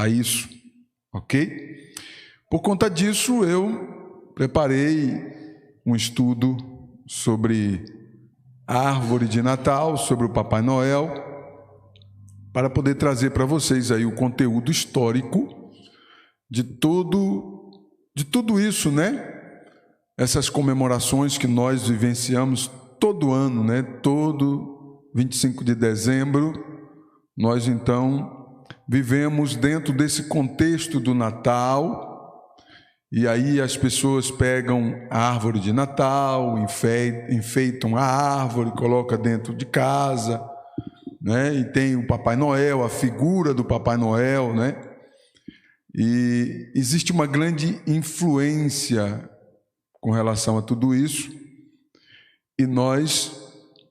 a isso, ok? Por conta disso, eu preparei um estudo sobre a árvore de Natal, sobre o Papai Noel, para poder trazer para vocês aí o conteúdo histórico de tudo isso, né? Essas comemorações que nós vivenciamos todo ano, né? Todo 25 de dezembro, nós então vivemos dentro desse contexto do Natal, e aí as pessoas pegam a árvore de Natal, enfeitam a árvore, colocam dentro de casa, né? E tem o Papai Noel, a figura do Papai Noel, né? E existe uma grande influência com relação a tudo isso, e nós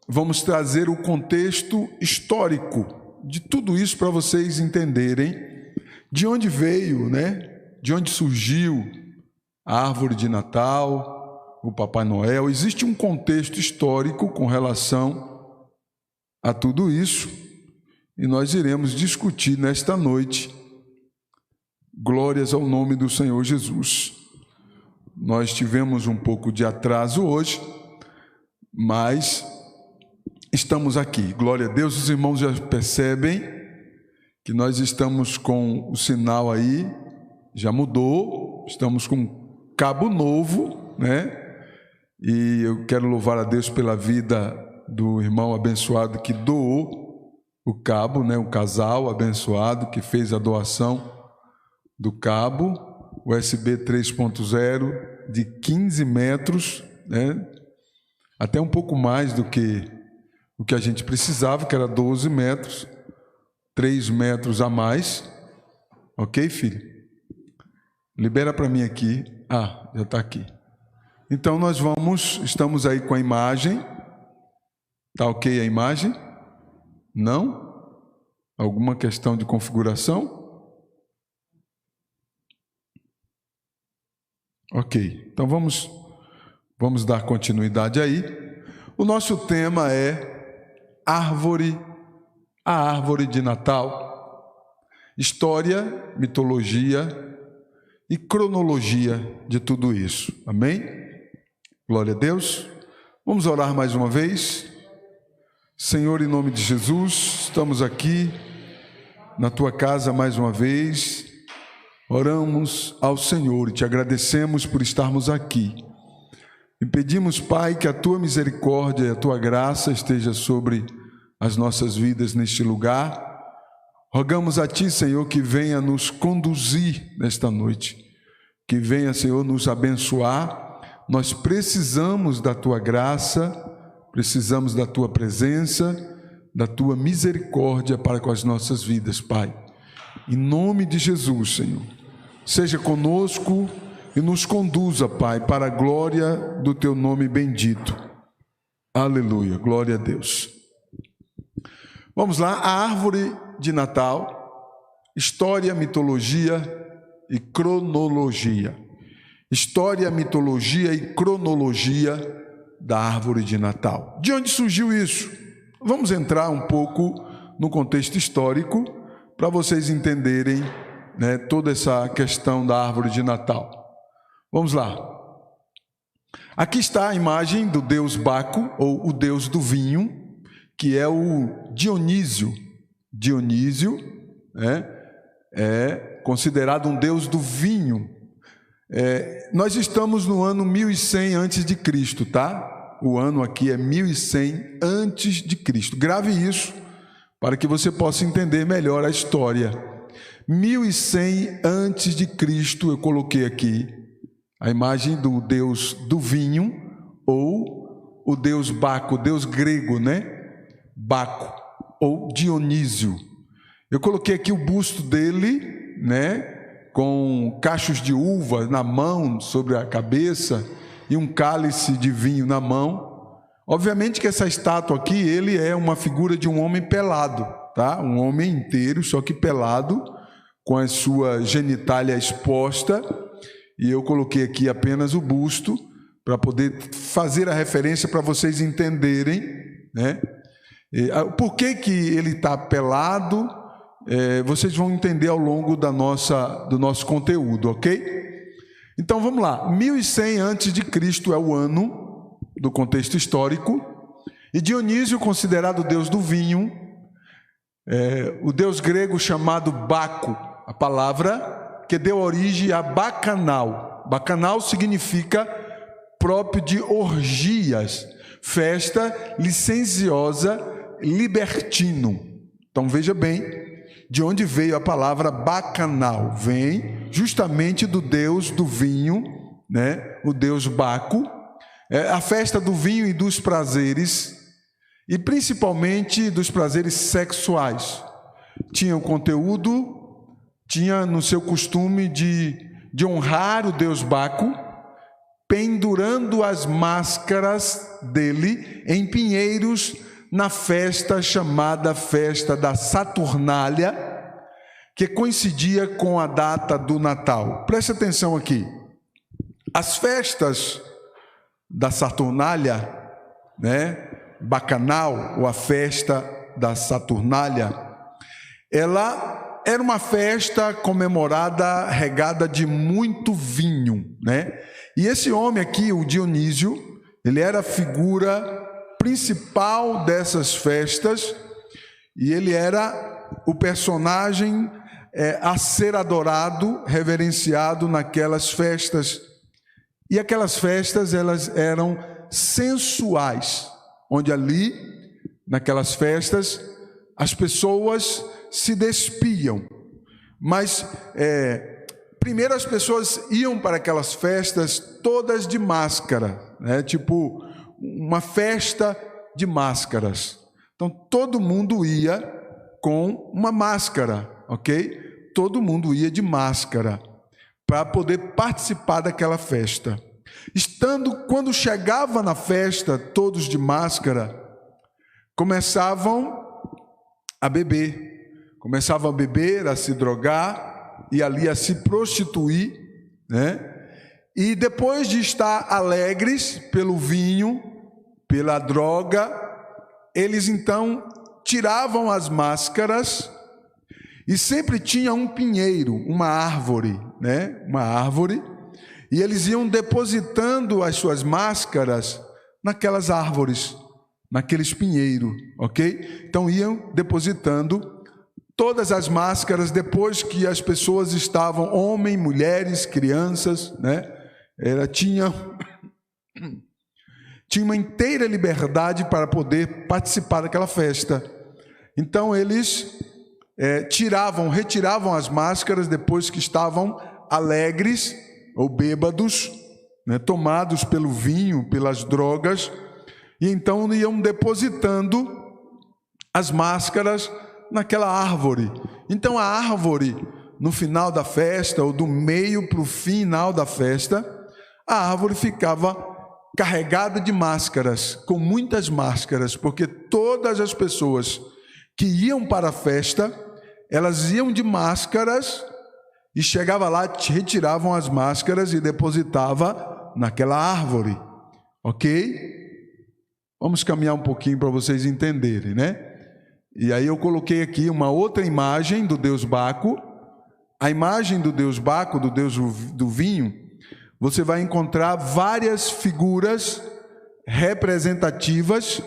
vamos trazer o contexto histórico de tudo isso para vocês entenderem de onde veio, né? De onde surgiu a árvore de Natal, o Papai Noel. Existe um contexto histórico com relação a tudo isso, e nós iremos discutir nesta noite. Glórias ao nome do Senhor Jesus. Nós tivemos um pouco de atraso hoje, mas estamos aqui. Glória a Deus. Os irmãos já percebem que nós estamos com o sinal aí, já mudou, estamos com um cabo novo, né? E eu quero louvar a Deus pela vida do irmão abençoado que doou o cabo, né? O casal abençoado que fez a doação do cabo USB 3.0 de 15 metros, né? Até um pouco mais do que o que a gente precisava, que era 12 metros, 3 metros a mais. Ok, filho? Libera para mim aqui. Ah, já está aqui. Então nós estamos aí com a imagem. Tá ok a imagem? Não? Alguma questão de configuração? Ok, então vamos dar continuidade aí. O nosso tema é a árvore de Natal, história, mitologia e cronologia de tudo isso. Amém? Glória a Deus. Vamos orar mais uma vez. Senhor, em nome de Jesus, estamos aqui na tua casa mais uma vez. Oramos ao Senhor e te agradecemos por estarmos aqui. E pedimos, Pai, que a tua misericórdia e a tua graça esteja sobre as nossas vidas neste lugar. Rogamos a ti, Senhor, que venha nos conduzir nesta noite, que venha, Senhor, nos abençoar. Nós precisamos da tua graça, precisamos da tua presença, da tua misericórdia para com as nossas vidas, Pai. Em nome de Jesus, Senhor, seja conosco e nos conduza, Pai, para a glória do teu nome bendito. Aleluia, glória a Deus. Vamos lá, a árvore de Natal, história, mitologia e cronologia. História, mitologia e cronologia da árvore de Natal. De onde surgiu isso? Vamos entrar um pouco no contexto histórico para vocês entenderem, né, toda essa questão da árvore de Natal. Vamos lá. Aqui está a imagem do deus Baco, ou o deus do vinho, que é o Dionísio. Dionísio, né, é considerado um deus do vinho. Nós estamos no ano 1100 a.C., tá? O ano aqui é 1100 a.C. Grave isso para que você possa entender melhor a história. 1100 a.C., eu coloquei aqui a imagem do deus do vinho, ou o deus Baco, o deus grego, né? Baco, ou Dionísio. Eu coloquei aqui o busto dele, né? Com cachos de uva na mão, sobre a cabeça, e um cálice de vinho na mão. Obviamente que essa estátua aqui, ele é uma figura de um homem pelado, tá? Um homem inteiro, só que pelado, com a sua genitália exposta, e eu coloquei aqui apenas o busto, para poder fazer a referência para vocês entenderem, né? Por que ele está pelado vocês vão entender ao longo do nosso conteúdo, ok? Então vamos lá, 1100 a.C. é o ano do contexto histórico, e Dionísio, considerado deus do vinho, o deus grego chamado Baco, a palavra que deu origem a Bacanal. Bacanal significa próprio de orgias, festa licenciosa, libertino. Então veja bem, de onde veio a palavra bacanal? Vem justamente do deus do vinho, né? O deus Baco, a festa do vinho e dos prazeres, e principalmente dos prazeres sexuais. Tinha o conteúdo, tinha no seu costume de honrar o deus Baco, pendurando as máscaras dele em pinheiros, na festa chamada Festa da Saturnália, que coincidia com a data do Natal. Preste atenção aqui. As festas da Saturnália, né, Bacanal, ou a festa da Saturnália, ela era uma festa comemorada, regada de muito vinho, né? E esse homem aqui, o Dionísio, ele era a figura principal dessas festas, e ele era o personagem a ser adorado, reverenciado naquelas festas. E aquelas festas, elas eram sensuais, onde ali, naquelas festas, as pessoas se despiam. Mas primeiro as pessoas iam para aquelas festas todas de máscara, né? Tipo uma festa de máscaras. Então todo mundo ia com uma máscara, ok? Todo mundo ia de máscara para poder participar daquela festa. Quando chegava na festa, todos de máscara, começavam a beber, a se drogar e ali a se prostituir, né? E depois de estar alegres pelo vinho, pela droga, eles então tiravam as máscaras, e sempre tinha um pinheiro, uma árvore, né? Uma árvore, e eles iam depositando as suas máscaras naquelas árvores, naqueles pinheiros, ok? Então iam depositando todas as máscaras depois que as pessoas estavam, homens, mulheres, crianças, né? Tinha uma inteira liberdade para poder participar daquela festa. Então eles retiravam as máscaras depois que estavam alegres ou bêbados, né, tomados pelo vinho, pelas drogas, e então iam depositando as máscaras naquela árvore. Então a árvore, no final da festa, ou do meio para o final da festa, a árvore ficava carregada de máscaras, com muitas máscaras, porque todas as pessoas que iam para a festa, elas iam de máscaras, e chegava lá, retiravam as máscaras e depositava naquela árvore, ok? Vamos caminhar um pouquinho para vocês entenderem, né? E aí eu coloquei aqui uma outra imagem do deus Baco. A imagem do deus Baco, do deus do vinho, você vai encontrar várias figuras representativas,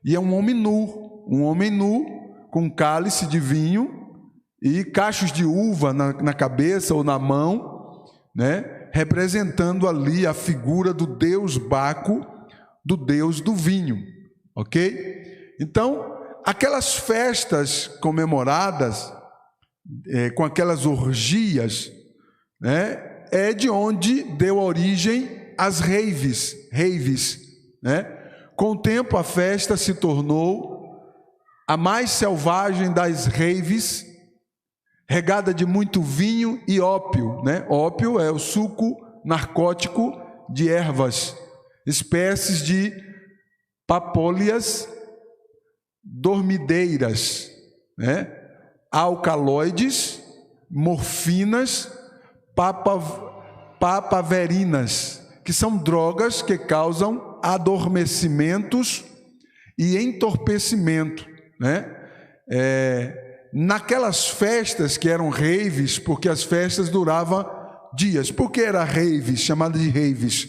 e é um homem nu com cálice de vinho e cachos de uva na cabeça ou na mão, né? Representando ali a figura do deus Baco, do deus do vinho, ok? Então, aquelas festas comemoradas, com aquelas orgias, né? É de onde deu origem às raves, né? Com o tempo a festa se tornou a mais selvagem das raves, regada de muito vinho e ópio, né? Ópio é o suco narcótico de ervas, espécies de papólias dormideiras, né? Alcaloides, morfinas, papaverinas, que são drogas que causam adormecimentos e entorpecimento, né? naquelas festas que eram raves, porque as festas duravam dias. Por que era raves, chamada de raves?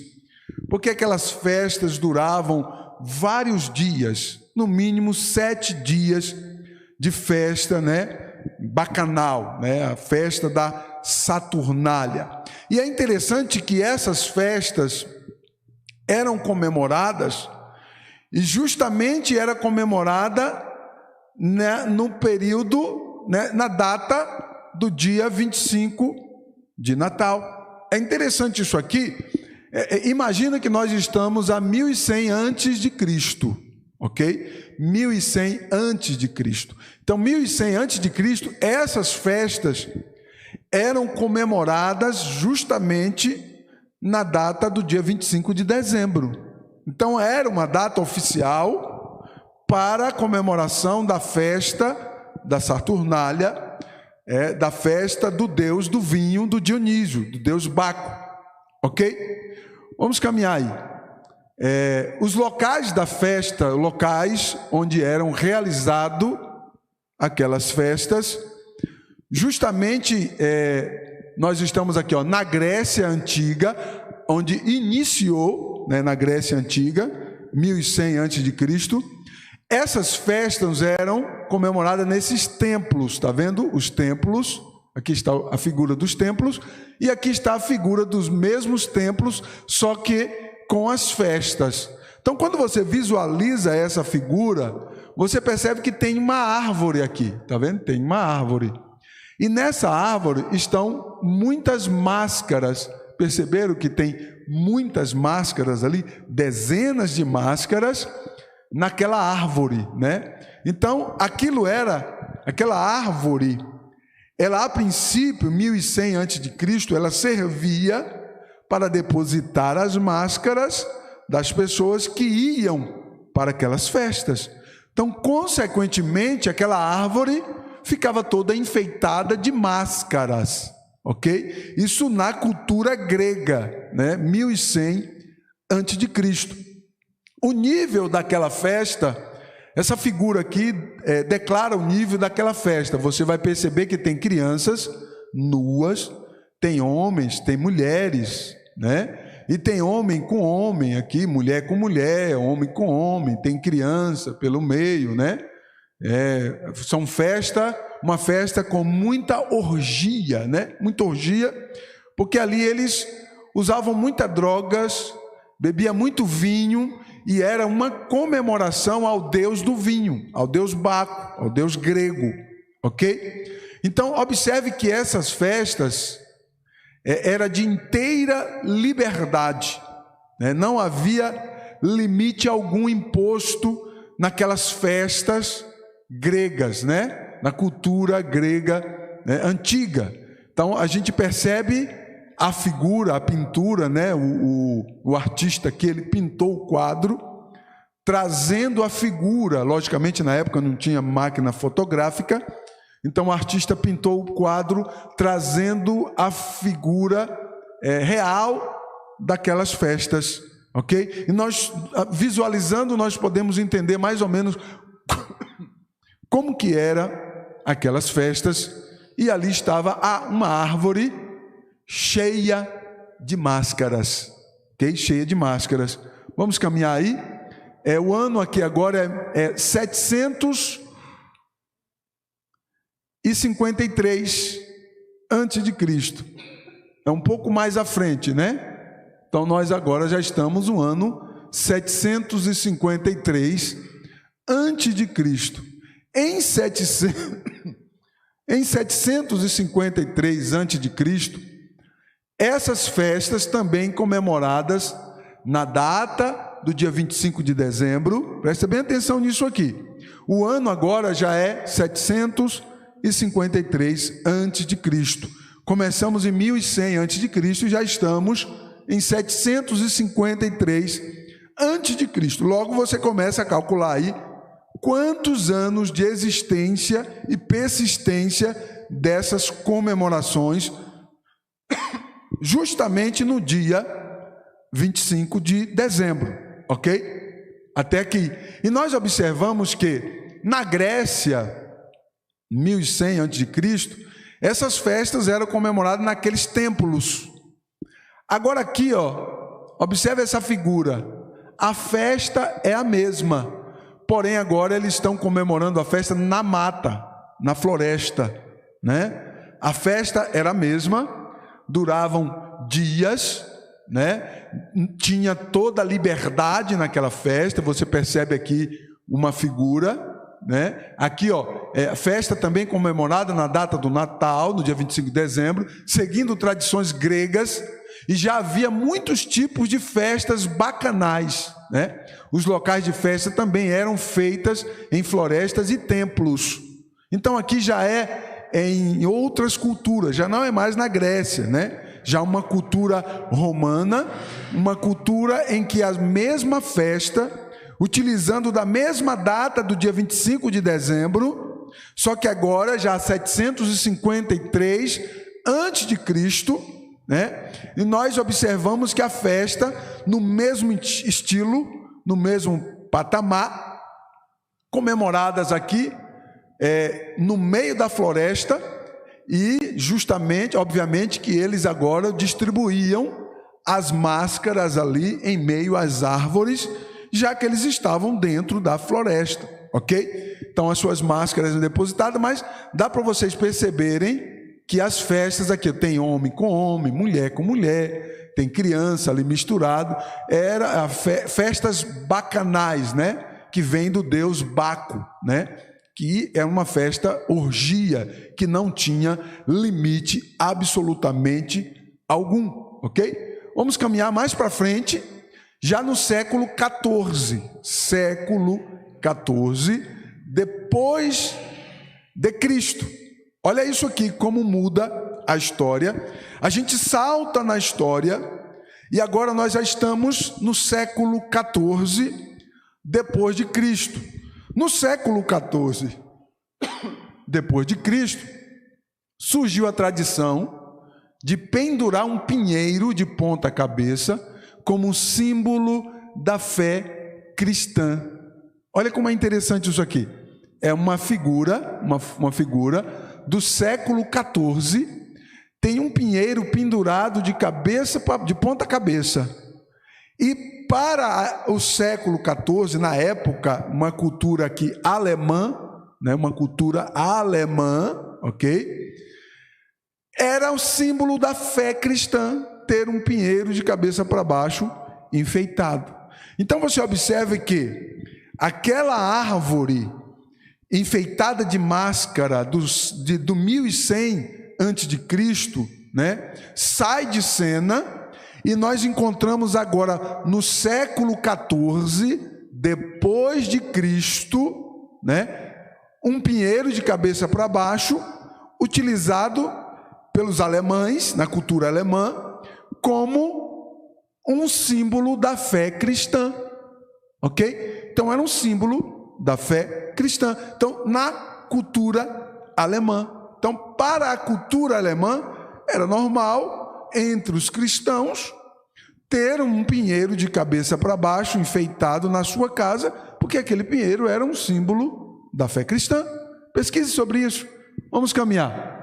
Porque aquelas festas duravam vários dias, no mínimo 7 dias de festa, bacanal, a festa da Saturnália. E é interessante que essas festas eram comemoradas, e justamente era comemorada no período, na data do dia 25 de Natal. É interessante isso aqui. Imagina que nós estamos a 1100 antes de Cristo, ok? 1100 antes de Cristo. Então, 1100 antes de Cristo, essas festas eram comemoradas justamente na data do dia 25 de dezembro. Então, era uma data oficial para a comemoração da festa da Saturnália, da festa do deus do vinho, do Dionísio, do deus Baco, ok? Vamos caminhar aí. Os locais da festa, locais onde eram realizadas aquelas festas, justamente nós estamos aqui na Grécia Antiga, onde iniciou, na Grécia Antiga, 1100 a.C., essas festas eram comemoradas nesses templos, está vendo? Os templos, aqui está a figura dos templos, e aqui está a figura dos mesmos templos, só que com as festas. Então, quando você visualiza essa figura, você percebe que tem uma árvore aqui, está vendo? Tem uma árvore. E nessa árvore estão muitas máscaras. Perceberam que tem muitas máscaras ali? Dezenas de máscaras naquela árvore, Então, aquela árvore, ela a princípio, 1100 a.C., ela servia para depositar as máscaras das pessoas que iam para aquelas festas. Então, consequentemente, aquela árvore ficava toda enfeitada de máscaras, ok? Isso na cultura grega, 1100 a.C. O nível daquela festa, essa figura aqui declara o nível daquela festa. Você vai perceber que tem crianças nuas, tem homens, tem mulheres, E tem homem com homem aqui, mulher com mulher, homem com homem, tem criança pelo meio, São uma festa com muita orgia, Muita orgia, porque ali eles usavam muitas drogas, bebia muito vinho, e era uma comemoração ao deus do vinho, ao deus Baco, ao deus grego, ok? Então, observe que essas festas era de inteira liberdade, não havia limite algum imposto naquelas festas gregas, na cultura grega antiga. Então, a gente percebe a figura, a pintura, o artista que ele pintou o quadro, trazendo a figura. Logicamente, na época não tinha máquina fotográfica, então o artista pintou o quadro trazendo a figura real daquelas festas, ok? E nós, visualizando, nós podemos entender mais ou menos como que era aquelas festas. E ali estava uma árvore cheia de máscaras, ok? Cheia de máscaras. Vamos caminhar aí. O ano aqui agora é 753 antes de Cristo. É um pouco mais à frente, Então nós agora já estamos no ano 753 antes de Cristo. Em 753 antes de Cristo, essas festas também comemoradas na data do dia 25 de dezembro, presta bem atenção nisso aqui. O ano agora já é 753 antes de Cristo. Começamos em 1100 antes de Cristo e já estamos em 753 antes de Cristo. Logo você começa a calcular aí quantos anos de existência e persistência dessas comemorações, justamente no dia 25 de dezembro, ok? Até aqui. E nós observamos que na Grécia 1100 a.C., essas festas eram comemoradas naqueles templos. Agora aqui, observe essa figura. A festa é a mesma, porém agora eles estão comemorando a festa na mata, na floresta, né? A festa era a mesma, duravam dias, né? Tinha toda a liberdade naquela festa. Você percebe aqui uma figura, né? Aqui, a festa também comemorada na data do Natal, no dia 25 de dezembro, seguindo tradições gregas. E já havia muitos tipos de festas bacanais, né? Os locais de festa também eram feitas em florestas e templos. Então aqui já é em outras culturas, já não é mais na Grécia, né? Já uma cultura romana, uma cultura em que a mesma festa, utilizando da mesma data do dia 25 de dezembro, só que agora já 753 antes de Cristo, né? E nós observamos que a festa, no mesmo estilo, no mesmo patamar, comemoradas aqui, no meio da floresta, e justamente, obviamente, que eles agora distribuíam as máscaras ali em meio às árvores, já que eles estavam dentro da floresta, ok? Então as suas máscaras eram depositadas, mas dá para vocês perceberem que as festas aqui tem homem com homem, mulher com mulher, tem criança ali misturado, era festas bacanais, né? Que vem do deus Baco, né? Que é uma festa orgia, que não tinha limite absolutamente algum, ok? Vamos caminhar mais para frente, já no século XIV, depois de Cristo. Olha isso aqui, como muda a história. A gente salta na história e agora nós já estamos no século XIV depois de Cristo. No século XIV depois de Cristo, surgiu a tradição de pendurar um pinheiro de ponta cabeça como símbolo da fé cristã. Olha como é interessante isso aqui. É uma figura, uma figura do século XIV, tem um pinheiro pendurado de ponta cabeça. E para o século XIV, na época, uma cultura aqui alemã, né, uma cultura alemã, ok? Era o símbolo da fé cristã, ter um pinheiro de cabeça para baixo, enfeitado. Então você observe que aquela árvore enfeitada de máscara do 1100 antes de Cristo, né, sai de cena, e nós encontramos agora no século XIV depois de Cristo, né, um pinheiro de cabeça para baixo, utilizado pelos alemães na cultura alemã como um símbolo da fé cristã, ok? Então era um símbolo da fé cristã. Então, na cultura alemã. Então, para a cultura alemã, era normal, entre os cristãos, ter um pinheiro de cabeça para baixo, enfeitado na sua casa, porque aquele pinheiro era um símbolo da fé cristã. Pesquise sobre isso. Vamos caminhar.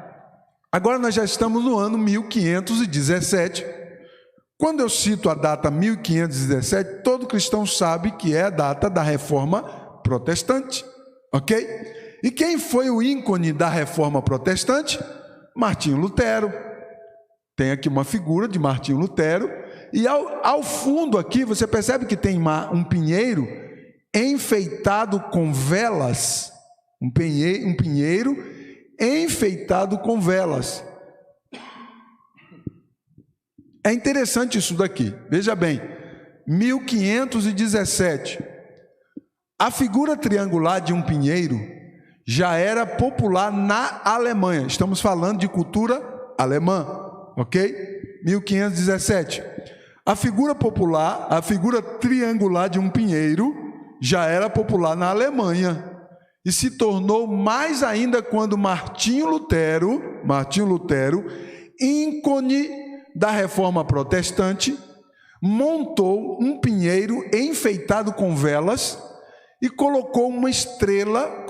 Agora nós já estamos no ano 1517. Quando eu cito a data 1517, todo cristão sabe que é a data da Reforma Protestante. Ok? E quem foi o ícone da Reforma Protestante? Martinho Lutero. Tem aqui uma figura de Martinho Lutero. E ao fundo aqui, você percebe que tem um pinheiro enfeitado com velas. Um pinheiro enfeitado com velas. É interessante isso daqui. Veja bem, 1517. A figura triangular de um pinheiro já era popular na Alemanha. Estamos falando de cultura alemã, ok? 1517. A figura triangular de um pinheiro já era popular na Alemanha. E se tornou mais ainda quando Martinho Lutero, ícone da Reforma Protestante, montou um pinheiro enfeitado com velas e colocou uma estrela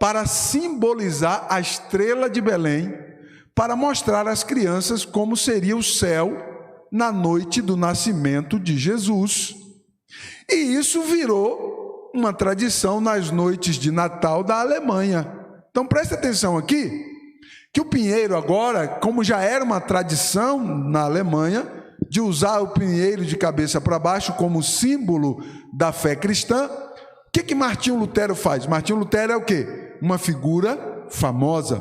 para simbolizar a estrela de Belém, para mostrar às crianças como seria o céu na noite do nascimento de Jesus. E isso virou uma tradição nas noites de Natal da Alemanha. Então preste atenção aqui, que o pinheiro agora, como já era uma tradição na Alemanha, de usar o pinheiro de cabeça para baixo como símbolo da fé cristã, o que Martinho Lutero faz? Martinho Lutero é o quê? Uma figura famosa,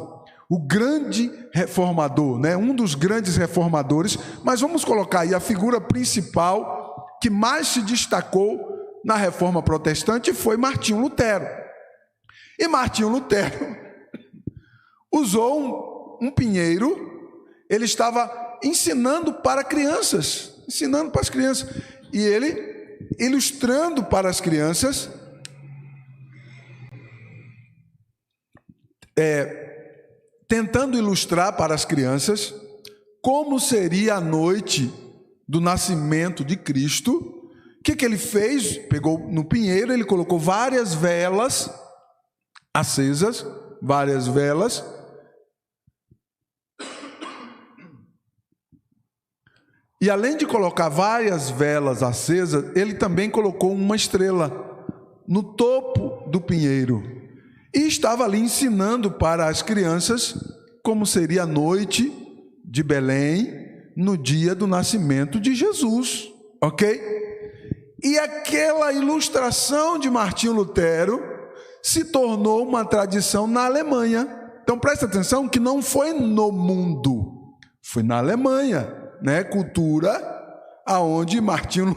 o grande reformador, né? Um dos grandes reformadores, mas vamos colocar aí a figura principal que mais se destacou na reforma protestante foi Martinho Lutero. E Martinho Lutero usou um pinheiro, ele estava ensinando para crianças, e ele ilustrando para as crianças, tentando ilustrar para as crianças como seria a noite do nascimento de Cristo. O que ele fez? Pegou no pinheiro, ele colocou várias velas acesas, e além de colocar várias velas acesas, ele também colocou uma estrela no topo do pinheiro. E estava ali ensinando para as crianças como seria a noite de Belém no dia do nascimento de Jesus, ok? E aquela ilustração de Martinho Lutero se tornou uma tradição na Alemanha. Então presta atenção que não foi no mundo, foi na Alemanha, né? Cultura onde Martinho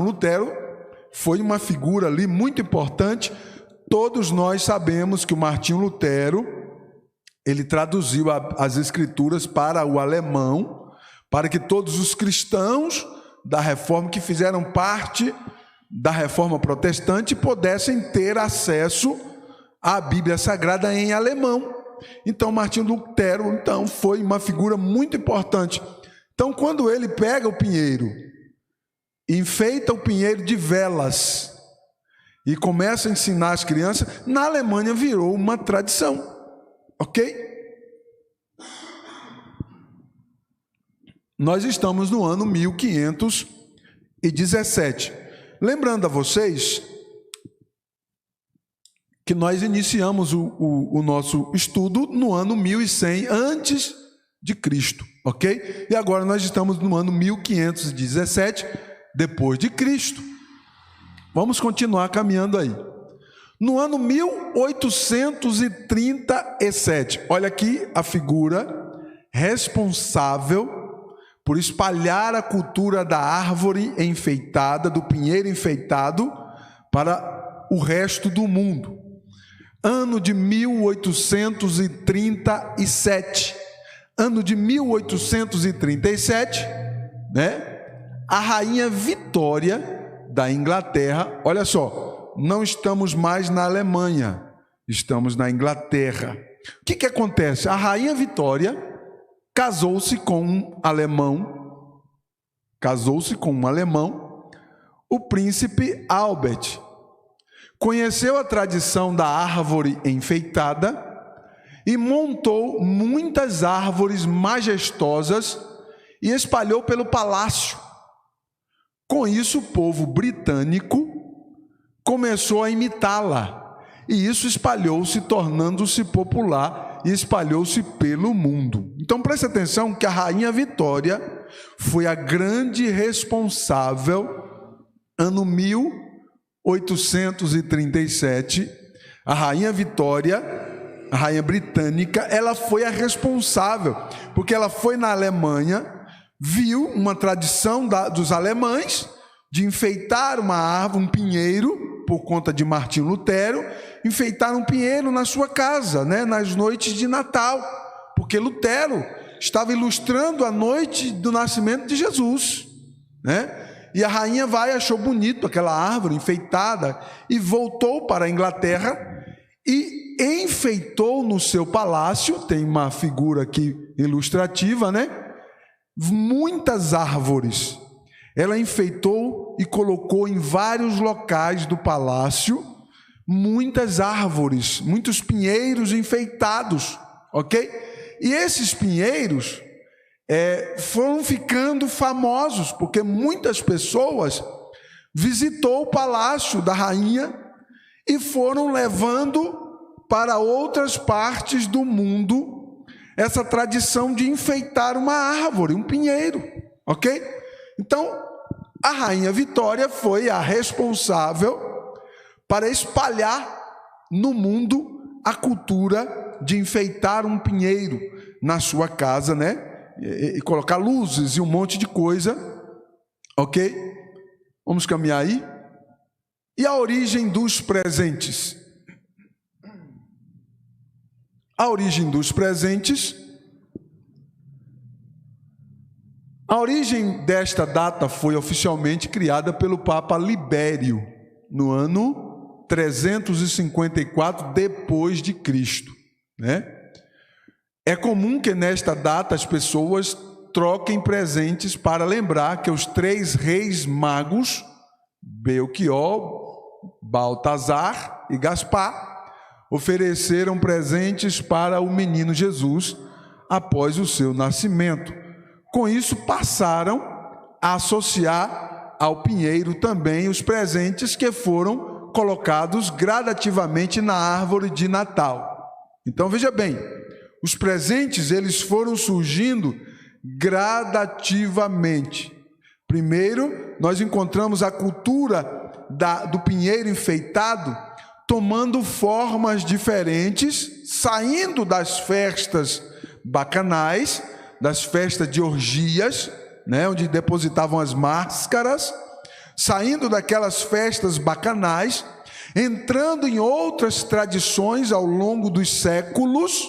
Lutero foi uma figura ali muito importante. Todos nós sabemos que o Martinho Lutero, ele traduziu as escrituras para o alemão, para que todos os cristãos da reforma que fizeram parte da reforma protestante pudessem ter acesso à Bíblia Sagrada em alemão. Então Martinho Lutero foi uma figura muito importante. Então quando ele pega o pinheiro, enfeita o pinheiro de velas e começa a ensinar as crianças, na Alemanha virou uma tradição, ok? Nós estamos no ano 1517. Lembrando a vocês que nós iniciamos o nosso estudo no ano 1100 antes de Cristo, ok? E agora nós estamos no ano 1517 depois de Cristo. Vamos continuar caminhando aí. No ano 1837, olha aqui a figura responsável por espalhar a cultura da árvore enfeitada, do pinheiro enfeitado, para o resto do mundo. Ano de 1837. Ano de 1837, né? A rainha Vitória da Inglaterra, olha só, não estamos mais na Alemanha, estamos na Inglaterra. O que acontece? A rainha Vitória casou-se com um alemão, o príncipe Albert. Conheceu a tradição da árvore enfeitada e montou muitas árvores majestosas e espalhou pelo palácio. Com isso, o povo britânico começou a imitá-la, e isso espalhou-se, tornando-se popular, e espalhou-se pelo mundo. Então preste atenção que a rainha Vitória foi a grande responsável, ano 1837, a rainha Vitória, a rainha britânica, ela foi a responsável, porque ela foi na Alemanha, viu uma tradição dos alemães de enfeitar uma árvore, um pinheiro, por conta de Martinho Lutero, enfeitar um pinheiro na sua casa, né, nas noites de Natal, porque Lutero estava ilustrando a noite do nascimento de Jesus, né? E a rainha achou bonito aquela árvore enfeitada e voltou para a Inglaterra e enfeitou no seu palácio, tem uma figura aqui ilustrativa, né? Muitas árvores. Ela enfeitou e colocou em vários locais do palácio muitas árvores, muitos pinheiros enfeitados, ok? E esses pinheiros foram ficando famosos, porque muitas pessoas visitou o palácio da rainha e foram levando para outras partes do mundo essa tradição de enfeitar uma árvore, um pinheiro, ok? Então, a rainha Vitória foi a responsável para espalhar no mundo a cultura de enfeitar um pinheiro na sua casa, né? E colocar luzes e um monte de coisa, ok? Vamos caminhar aí. E a origem dos presentes? A origem dos presentes. A origem desta data foi oficialmente criada pelo Papa Libério no ano 354 depois de Cristo, né? É comum que nesta data as pessoas troquem presentes para lembrar que os 3 reis magos, Belchior, Baltazar e Gaspar, ofereceram presentes para o menino Jesus após o seu nascimento. Com isso, passaram a associar ao pinheiro também os presentes que foram colocados gradativamente na árvore de Natal. Então, veja bem, os presentes eles foram surgindo gradativamente. Primeiro, nós encontramos a cultura do pinheiro enfeitado tomando formas diferentes, saindo das festas bacanais, das festas de orgias, né, onde depositavam as máscaras, saindo daquelas festas bacanais, entrando em outras tradições ao longo dos séculos,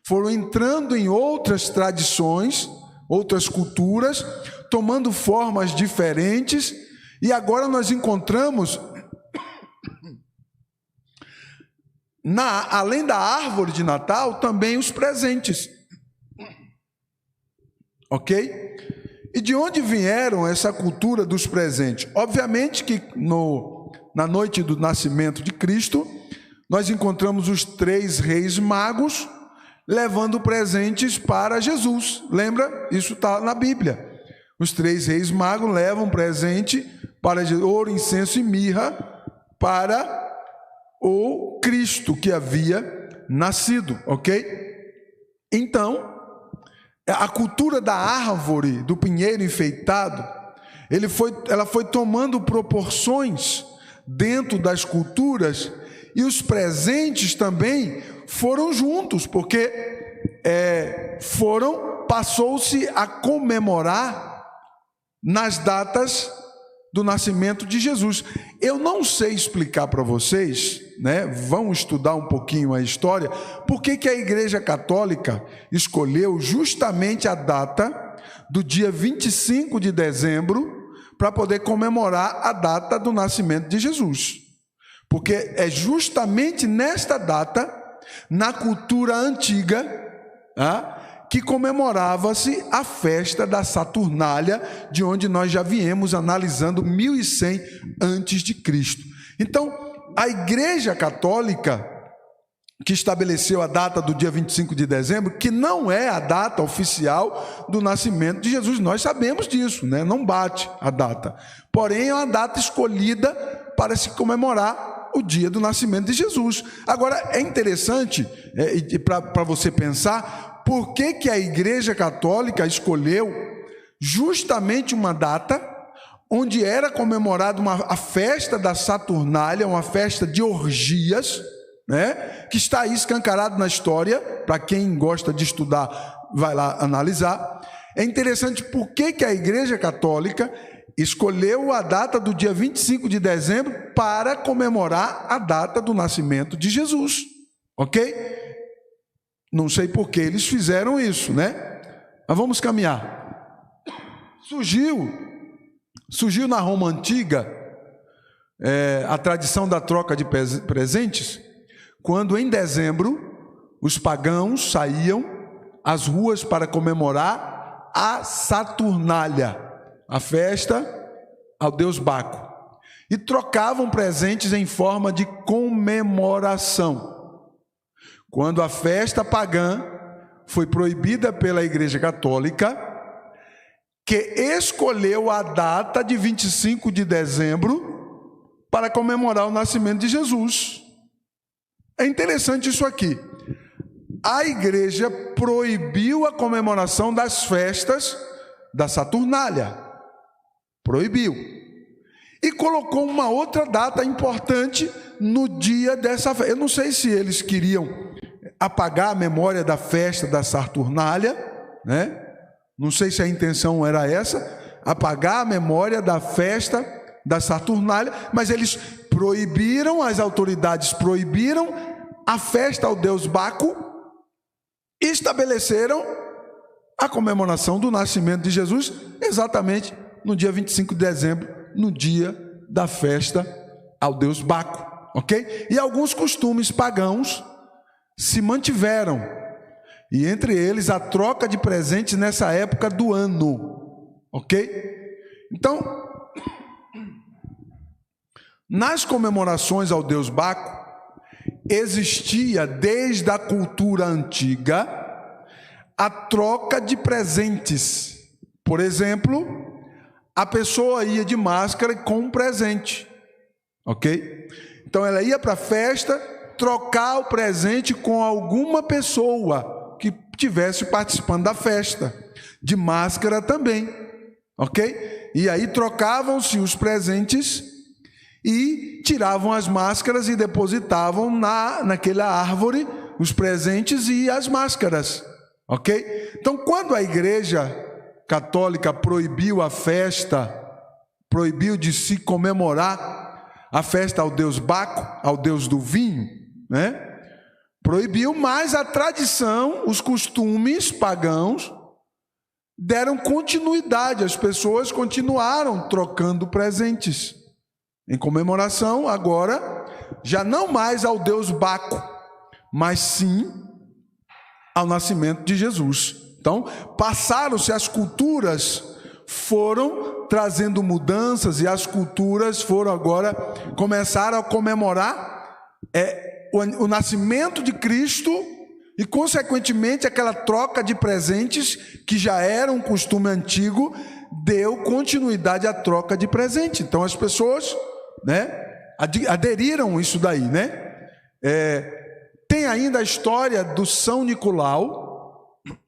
foram entrando em outras tradições, outras culturas, tomando formas diferentes, e agora nós encontramos, além da árvore de Natal, também os presentes. Ok? E de onde vieram essa cultura dos presentes? Obviamente que na noite do nascimento de Cristo, nós encontramos os 3 reis magos levando presentes para Jesus. Lembra? Isso está na Bíblia. Os 3 reis magos levam presente para ouro, incenso e mirra para o Cristo que havia nascido, ok? Então, a cultura da árvore, do pinheiro enfeitado, ela foi tomando proporções dentro das culturas, e os presentes também foram juntos, porque passou-se a comemorar nas datas do nascimento de Jesus. Eu não sei explicar para vocês, né? Vão estudar um pouquinho a história, por que a Igreja Católica escolheu justamente a data do dia 25 de dezembro para poder comemorar a data do nascimento de Jesus. Porque é justamente nesta data, na cultura antiga, que comemorava-se a festa da Saturnália, de onde nós já viemos analisando 1100 antes de Cristo. Então, a Igreja Católica, que estabeleceu a data do dia 25 de dezembro, que não é a data oficial do nascimento de Jesus, nós sabemos disso, né? Não bate a data. Porém, é uma data escolhida para se comemorar o dia do nascimento de Jesus. Agora, é interessante para você pensar, por que a Igreja Católica escolheu justamente uma data onde era comemorada a festa da Saturnália, uma festa de orgias, né, que está aí escancarado na história. Para quem gosta de estudar, vai lá analisar. É interessante por que a Igreja Católica escolheu a data do dia 25 de dezembro para comemorar a data do nascimento de Jesus, ok? Não sei por que eles fizeram isso, né? Mas vamos caminhar. Surgiu na Roma Antiga a tradição da troca de presentes, quando em dezembro os pagãos saíam às ruas para comemorar a Saturnália, a festa ao deus Baco. e trocavam presentes em forma de comemoração. Quando a festa pagã foi proibida pela Igreja Católica, que escolheu a data de 25 de dezembro para comemorar o nascimento de Jesus. É interessante isso aqui. A igreja proibiu a comemoração das festas da Saturnália. Proibiu. E colocou uma outra data importante no dia dessa festa. Eu não sei se eles queriam apagar a memória da festa da Saturnália, né? Não sei se a intenção era essa, apagar a memória da festa da Saturnália, mas eles proibiram, as autoridades proibiram a festa ao deus Baco e estabeleceram a comemoração do nascimento de Jesus exatamente no dia 25 de dezembro, no dia da festa ao deus Baco, ok? E alguns costumes pagãos se mantiveram, e entre eles a troca de presentes nessa época do ano, ok? Então, nas comemorações ao deus Baco, existia desde a cultura antiga a troca de presentes. Por exemplo, a pessoa ia de máscara com um presente, ok? Então ela ia para a festa trocar o presente com alguma pessoa que estivesse participando da festa, de máscara também, ok? E aí trocavam-se os presentes e tiravam as máscaras e depositavam naquela árvore os presentes e as máscaras, ok? Então, quando a Igreja Católica proibiu a festa, proibiu de se comemorar a festa ao deus Baco, ao deus do vinho, né? Proibiu, mas a tradição, os costumes pagãos deram continuidade, as pessoas continuaram trocando presentes em comemoração, agora, já não mais ao deus Baco, mas sim ao nascimento de Jesus. Então, passaram-se as culturas, foram trazendo mudanças, e as culturas foram agora, começaram a comemorar o nascimento de Cristo, e consequentemente aquela troca de presentes, que já era um costume antigo, deu continuidade à troca de presente. Então as pessoas, né, aderiram isso daí, né? Tem ainda a história do São Nicolau,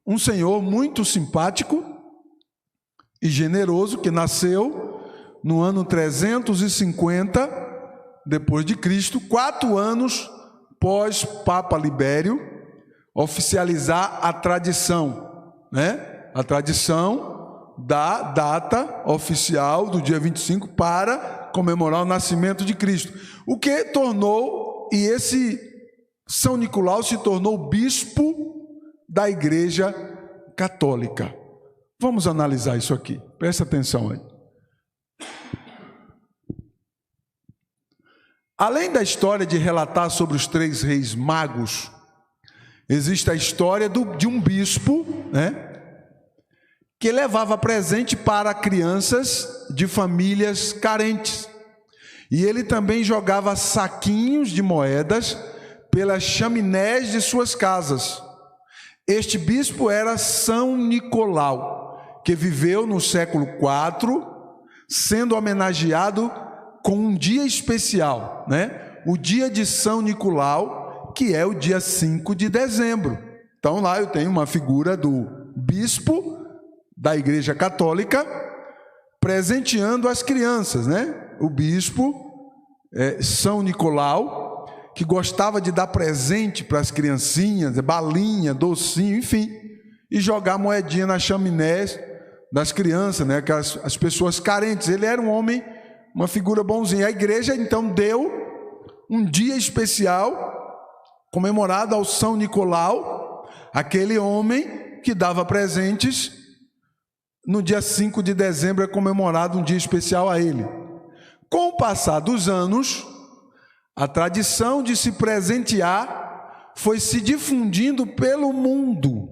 um senhor muito simpático e generoso, que nasceu no ano 350 depois de Cristo, 4 anos pós Papa Libério oficializar a tradição, né? A tradição da data oficial do dia 25 para comemorar o nascimento de Cristo. O que tornou, e esse São Nicolau se tornou bispo da Igreja Católica. Vamos analisar isso aqui, presta atenção aí. Além da história de relatar sobre os 3 reis magos, existe a história de um bispo, né, que levava presente para crianças de famílias carentes. E ele também jogava saquinhos de moedas pelas chaminés de suas casas. Este bispo era São Nicolau, que viveu no século IV, sendo homenageado com um dia especial, né? O dia de São Nicolau, que é o dia 5 de dezembro. Então lá eu tenho uma figura do bispo da Igreja Católica presenteando as crianças, né? O bispo São Nicolau, que gostava de dar presente para as criancinhas, balinha, docinho, enfim, e jogar moedinha na chaminé das crianças, né? As pessoas carentes. Ele era um homem, uma figura bonzinha. A igreja então deu um dia especial comemorado ao São Nicolau, aquele homem que dava presentes. No dia 5 de dezembro é comemorado um dia especial a ele. Com o passar dos anos, a tradição de se presentear foi se difundindo pelo mundo,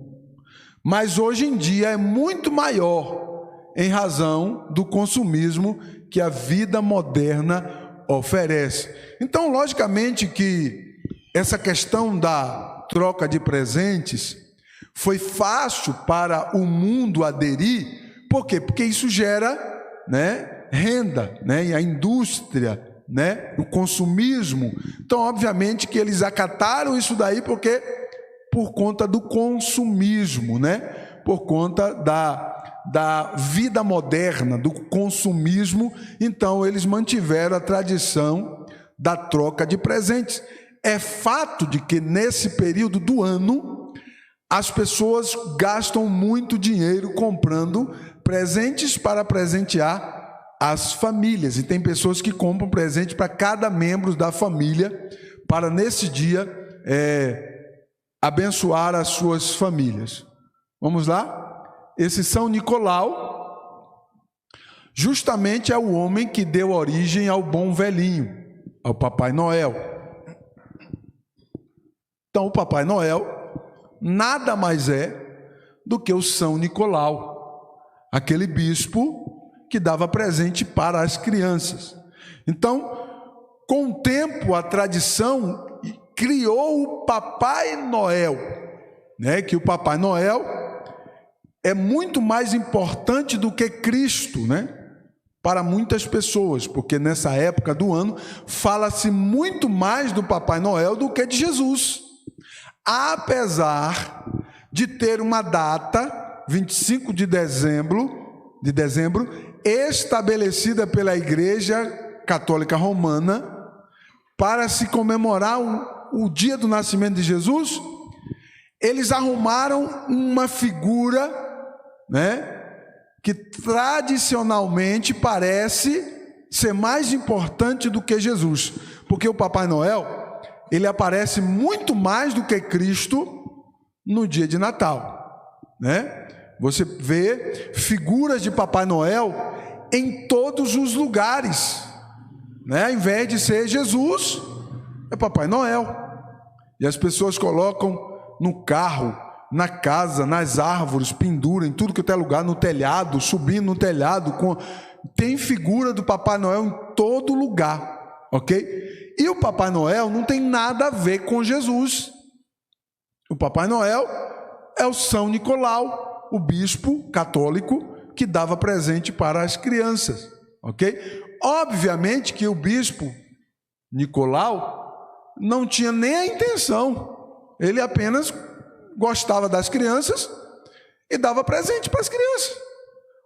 mas hoje em dia é muito maior em razão do consumismo que a vida moderna oferece. Então, logicamente que essa questão da troca de presentes foi fácil para o mundo aderir. Por quê? Porque isso gera, renda, e a indústria, o consumismo. Então, obviamente que eles acataram isso daí porque por conta do consumismo, por conta da vida moderna, do consumismo. Então eles mantiveram a tradição da troca de presentes. É fato de que nesse período do ano as pessoas gastam muito dinheiro comprando presentes para presentear as famílias, e tem pessoas que compram presente para cada membro da família, para nesse dia abençoar as suas famílias. Vamos lá? Esse São Nicolau justamente é o homem que deu origem ao bom velhinho, ao Papai Noel. Então o Papai Noel nada mais é do que o São Nicolau, aquele bispo que dava presente para as crianças. Então, com o tempo, a tradição criou o Papai Noel, que o Papai Noel é muito mais importante do que Cristo, para muitas pessoas, porque nessa época do ano fala-se muito mais do Papai Noel do que de Jesus, apesar de ter uma data, 25 de dezembro, estabelecida pela Igreja Católica Romana para se comemorar o dia do nascimento de Jesus. Eles arrumaram uma figura, que tradicionalmente parece ser mais importante do que Jesus, porque o Papai Noel, ele aparece muito mais do que Cristo no dia de Natal, Você vê figuras de Papai Noel em todos os lugares, Ao invés de ser Jesus, é Papai Noel. E as pessoas colocam no carro, na casa, nas árvores, penduram em tudo que é lugar, no telhado, subindo no telhado, tem figura do Papai Noel em todo lugar, ok? E o Papai Noel não tem nada a ver com Jesus. O Papai Noel é o São Nicolau, o bispo católico que dava presente para as crianças, ok? Obviamente que o bispo Nicolau não tinha nem a intenção, ele apenas gostava das crianças e dava presente para as crianças.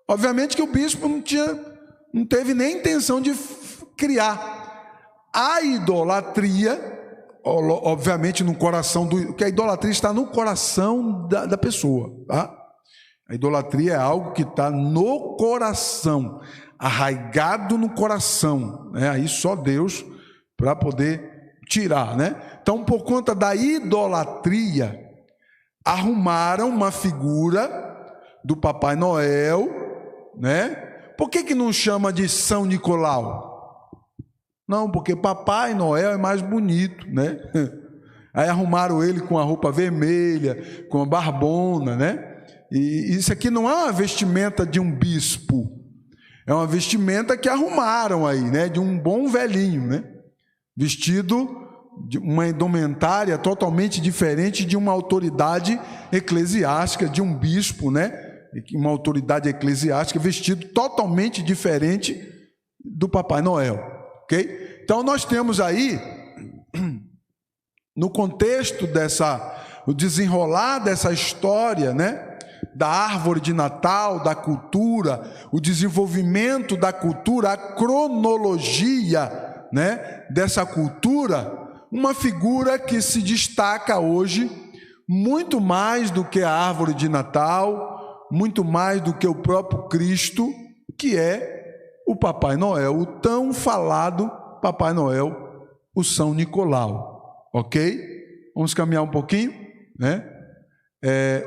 Obviamente que o bispo não teve nem intenção de criar. A idolatria, obviamente no coração que a idolatria está no coração da pessoa, tá? A idolatria é algo que está no coração, arraigado no coração, Aí só Deus para poder tirar, Então, por conta da idolatria, arrumaram uma figura do Papai Noel, Por que não chama de São Nicolau? Não, porque Papai Noel é mais bonito, Aí arrumaram ele com a roupa vermelha, com a barbona, E isso aqui não é uma vestimenta de um bispo, é uma vestimenta que arrumaram aí, de um bom velhinho, vestido de uma indumentária totalmente diferente de uma autoridade eclesiástica, de um bispo, uma autoridade eclesiástica, vestido totalmente diferente do Papai Noel, ok? Então nós temos aí, no contexto o desenrolar dessa história, da árvore de Natal, da cultura, o desenvolvimento da cultura, a cronologia, dessa cultura, uma figura que se destaca hoje muito mais do que a árvore de Natal, muito mais do que o próprio Cristo, que é o Papai Noel, o tão falado Papai Noel, o São Nicolau, ok? Vamos caminhar um pouquinho,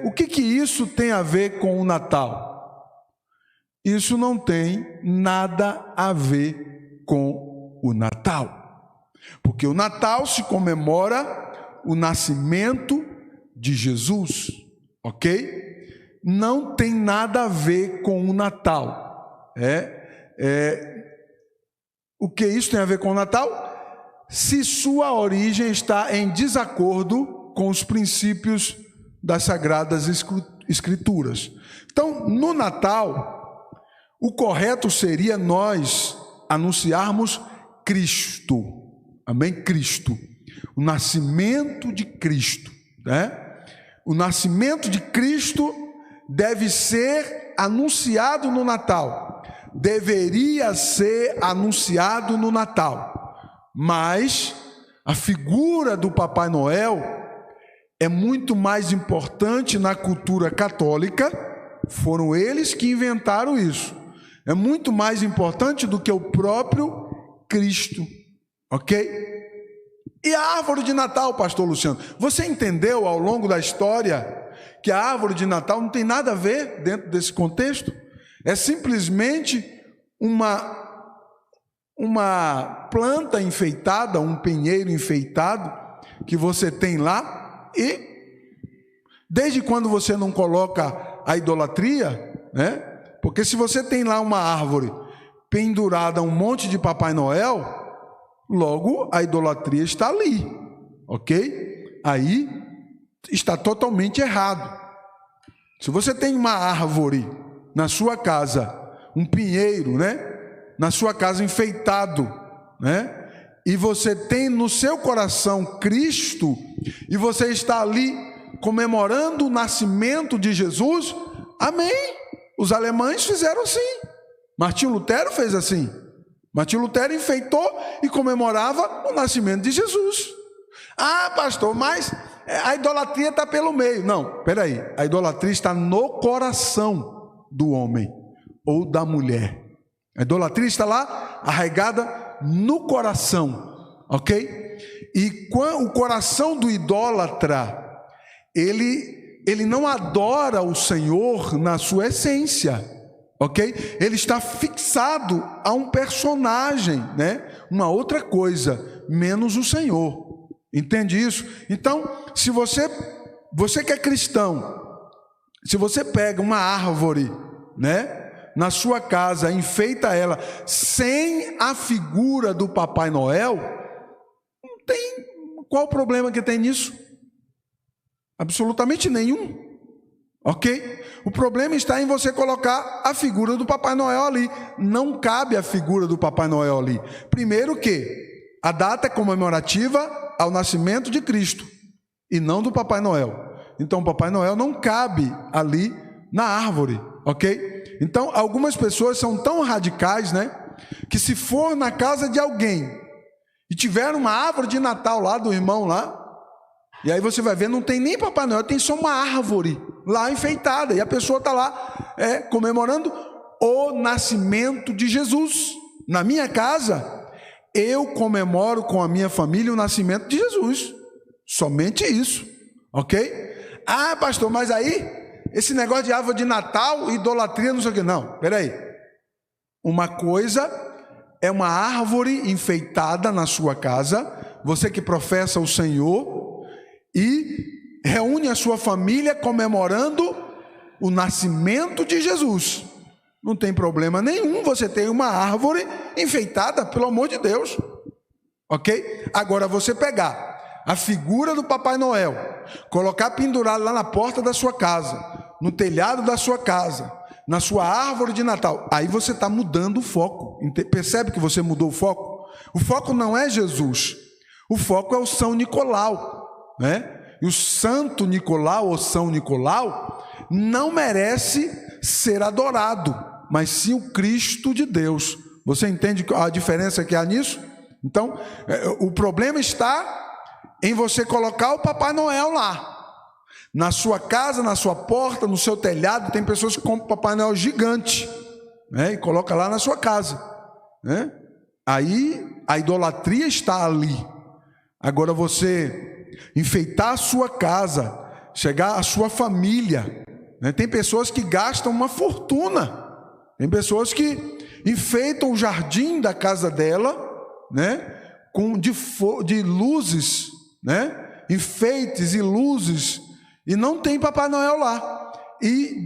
o que isso tem a ver com o Natal? Isso não tem nada a ver com o Natal, porque o Natal se comemora o nascimento de Jesus, ok? Não tem nada a ver com o Natal. O que isso tem a ver com o Natal? Se sua origem está em desacordo com os princípios das Sagradas Escrituras. Então, no Natal, o correto seria nós anunciarmos Cristo. Amém? Cristo. O nascimento de Cristo, né? O nascimento de Cristo deve ser anunciado no Natal. Deveria ser anunciado no Natal. Mas a figura do Papai Noel é muito mais importante na cultura católica. Foram eles que inventaram isso. É muito mais importante do que o próprio Cristo. Ok? E a árvore de Natal, pastor Luciano? Você entendeu ao longo da história que a árvore de Natal não tem nada a ver dentro desse contexto? É simplesmente uma planta enfeitada, um pinheiro enfeitado que você tem lá, e desde quando você não coloca a idolatria, né? Porque se você tem lá uma árvore pendurada um monte de Papai Noel, logo a idolatria está ali, ok? Aí está totalmente errado. Se você tem uma árvore na sua casa, um pinheiro, né? Na sua casa enfeitado, né? E você tem no seu coração Cristo, e você está ali comemorando o nascimento de Jesus, amém? Os alemães fizeram assim. Martinho Lutero fez assim. Martinho Lutero enfeitou e comemorava o nascimento de Jesus. Ah, pastor, mas a idolatria está pelo meio. Não, espera aí. A idolatria está no coração do homem ou da mulher. A idolatria está lá, arraigada no coração, ok? E o coração do idólatra, ele não adora o Senhor na sua essência, ok? Ele está fixado a um personagem, né? Uma outra coisa, menos o Senhor. Entende isso? Então, se você que é cristão, se você pega uma árvore, né? Na sua casa, enfeita ela sem a figura do Papai Noel, não tem. Qual o problema que tem nisso? Absolutamente nenhum. Ok? O problema está em você colocar a figura do Papai Noel ali. Não cabe a figura do Papai Noel ali. Primeiro que a data é comemorativa ao nascimento de Cristo e não do Papai Noel. Então o Papai Noel não cabe ali na árvore, ok? Então algumas pessoas são tão radicais, né? Que se for na casa de alguém e tiver uma árvore de Natal lá do irmão lá, e aí você vai ver, não tem nem Papai Noel, tem só uma árvore lá enfeitada, e a pessoa está lá comemorando o nascimento de Jesus. Na minha casa, eu comemoro com a minha família o nascimento de Jesus, somente isso, ok? Ah, pastor, mas aí, esse negócio de árvore de Natal, idolatria, não sei o que, não, peraí. Uma coisa é uma árvore enfeitada na sua casa, você que professa o Senhor, e reúne a sua família comemorando o nascimento de Jesus. Não tem problema nenhum você ter uma árvore enfeitada, pelo amor de Deus, ok? Agora você pegar a figura do Papai Noel, colocar pendurado lá na porta da sua casa, no telhado da sua casa, na sua árvore de Natal, aí você está mudando o foco. Percebe que você mudou o foco? O foco não é Jesus, o foco é o São Nicolau, né? E o Santo Nicolau ou São Nicolau não merece ser adorado, mas sim o Cristo de Deus. Você entende a diferença que há nisso? Então, o problema está em você colocar o Papai Noel lá. Na sua casa, na sua porta, no seu telhado, tem pessoas que compram Papai Noel gigante, né? E coloca lá na sua casa, né? Aí a idolatria está ali. Agora você enfeitar a sua casa, chegar a sua família, né? Tem pessoas que gastam uma fortuna, tem pessoas que enfeitam o jardim da casa dela, né? de luzes, né? Enfeites e luzes, e não tem Papai Noel lá, e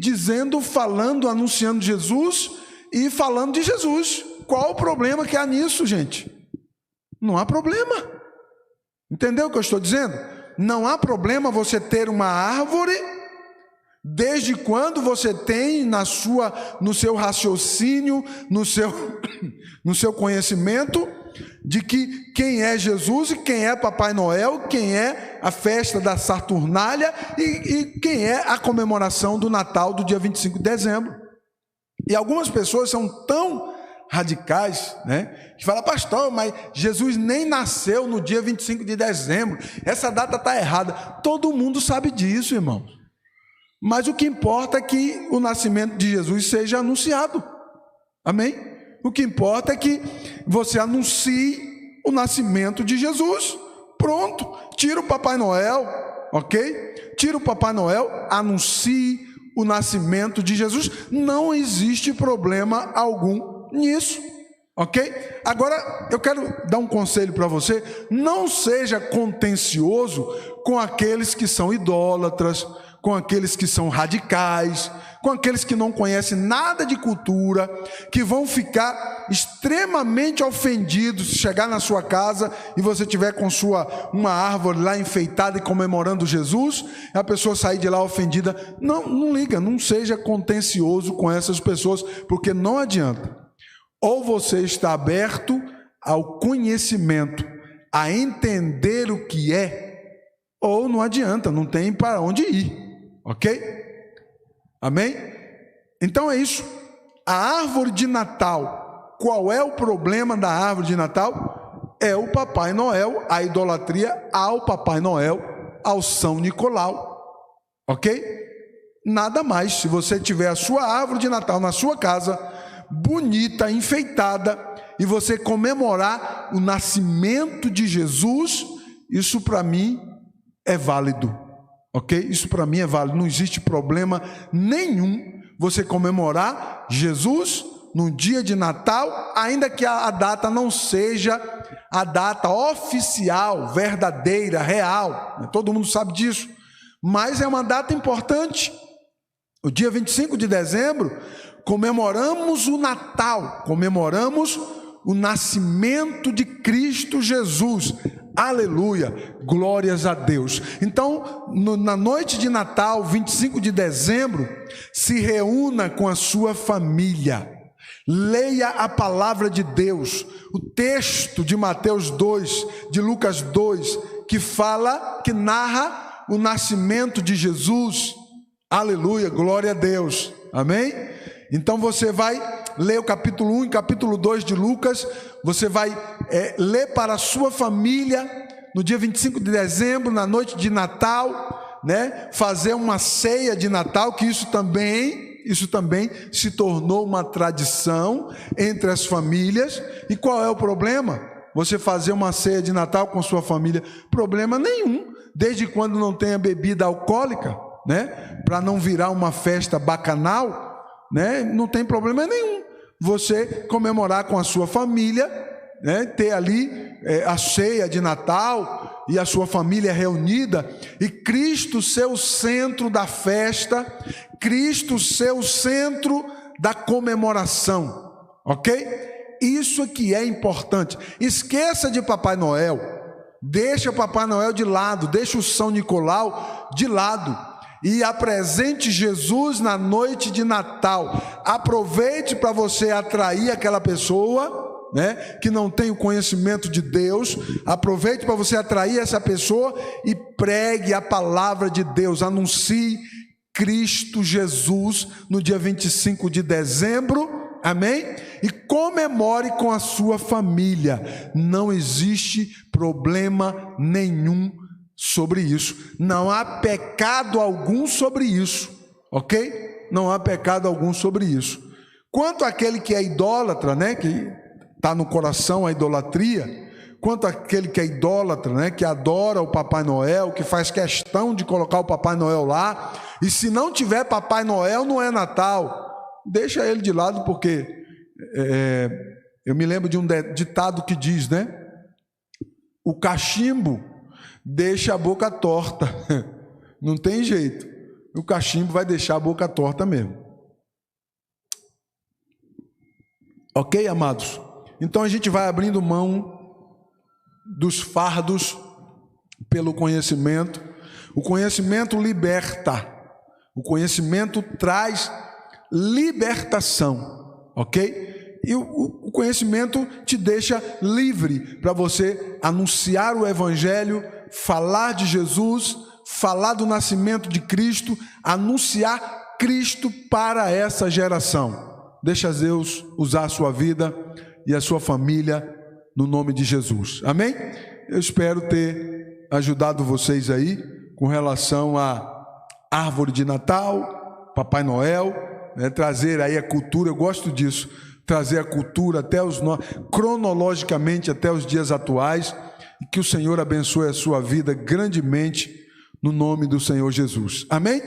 falando, anunciando Jesus e falando de Jesus. Qual o problema que há nisso, gente? Não há problema. Entendeu o que eu estou dizendo? Não há problema você ter uma árvore, desde quando você tem no seu raciocínio, no seu conhecimento, de que quem é Jesus e quem é Papai Noel, quem é a festa da Saturnália e quem é a comemoração do Natal do dia 25 de dezembro. E algumas pessoas são tão radicais, né, que falam: pastor, mas Jesus nem nasceu no dia 25 de dezembro, essa data está errada. Todo mundo sabe disso, irmãos. Mas o que importa é que o nascimento de Jesus seja anunciado. Amém? O que importa é que você anuncie o nascimento de Jesus. Pronto, tira o Papai Noel, ok? Tira o Papai Noel, anuncie o nascimento de Jesus. Não existe problema algum nisso, ok? Agora, eu quero dar um conselho para você: não seja contencioso com aqueles que são idólatras, com aqueles que são radicais, com aqueles que não conhecem nada de cultura, que vão ficar extremamente ofendidos se chegar na sua casa e você tiver com uma árvore lá enfeitada e comemorando Jesus, e a pessoa sair de lá ofendida. Não liga, não seja contencioso com essas pessoas, porque não adianta. Ou você está aberto ao conhecimento, a entender o que é, ou não adianta, não tem para onde ir. Ok? Amém? Então é isso. A árvore de Natal, qual é o problema da árvore de Natal? É o Papai Noel, a idolatria ao Papai Noel, ao São Nicolau. Ok? Nada mais. Se você tiver a sua árvore de Natal na sua casa, bonita, enfeitada, e você comemorar o nascimento de Jesus, isso para mim é válido. Ok? Isso para mim é válido. Não existe problema nenhum você comemorar Jesus no dia de Natal, ainda que a data não seja a data oficial, verdadeira, real. Todo mundo sabe disso. Mas é uma data importante. O dia 25 de dezembro, comemoramos o Natal, comemoramos o nascimento de Cristo Jesus. Aleluia, glórias a Deus. Então, na noite de Natal, 25 de dezembro, se reúna com a sua família, leia a palavra de Deus, o texto de Mateus 2, de Lucas 2, que narra o nascimento de Jesus. Aleluia, glória a Deus, amém? Então você vai ler o capítulo 1 e capítulo 2 de Lucas, você vai ler para a sua família no dia 25 de dezembro, na noite de Natal, né? Fazer uma ceia de Natal, que isso também se tornou uma tradição entre as famílias. E qual é o problema? Você fazer uma ceia de Natal com sua família? Problema nenhum, desde quando não tenha bebida alcoólica, né? Para não virar uma festa bacanal, né? Não tem problema nenhum você comemorar com a sua família, né? Ter ali a ceia de Natal e a sua família reunida, e Cristo ser o centro da festa, Cristo ser o centro da comemoração, ok? Isso aqui é importante. Esqueça de Papai Noel, deixa o Papai Noel de lado, deixa o São Nicolau de lado, e apresente Jesus na noite de Natal. Aproveite para você atrair aquela pessoa, né, que não tem o conhecimento de Deus. Aproveite para você atrair essa pessoa e pregue a palavra de Deus. Anuncie Cristo Jesus no dia 25 de dezembro, amém? E comemore com a sua família. Não existe problema nenhum sobre isso, não há pecado algum sobre isso, ok? Não há pecado algum sobre isso. Quanto àquele que é idólatra, né, que está no coração a idolatria, quanto àquele que é idólatra, né, que adora o Papai Noel, que faz questão de colocar o Papai Noel lá, e se não tiver Papai Noel não é Natal, deixa ele de lado, porque eu me lembro de um ditado que diz, né, o cachimbo deixa a boca torta, não tem jeito, o cachimbo vai deixar a boca torta mesmo. Ok, amados? Então a gente vai abrindo mão dos fardos pelo conhecimento. O conhecimento liberta. O conhecimento traz libertação, ok? E o conhecimento te deixa livre para você anunciar o Evangelho, falar de Jesus, falar do nascimento de Cristo, anunciar Cristo para essa geração. Deixa Deus usar a sua vida e a sua família no nome de Jesus. Amém? Eu espero ter ajudado vocês aí com relação à árvore de Natal, Papai Noel, né? Trazer aí a cultura, eu gosto disso, trazer a cultura até cronologicamente até os dias atuais, e que o Senhor abençoe a sua vida grandemente no nome do Senhor Jesus. Amém?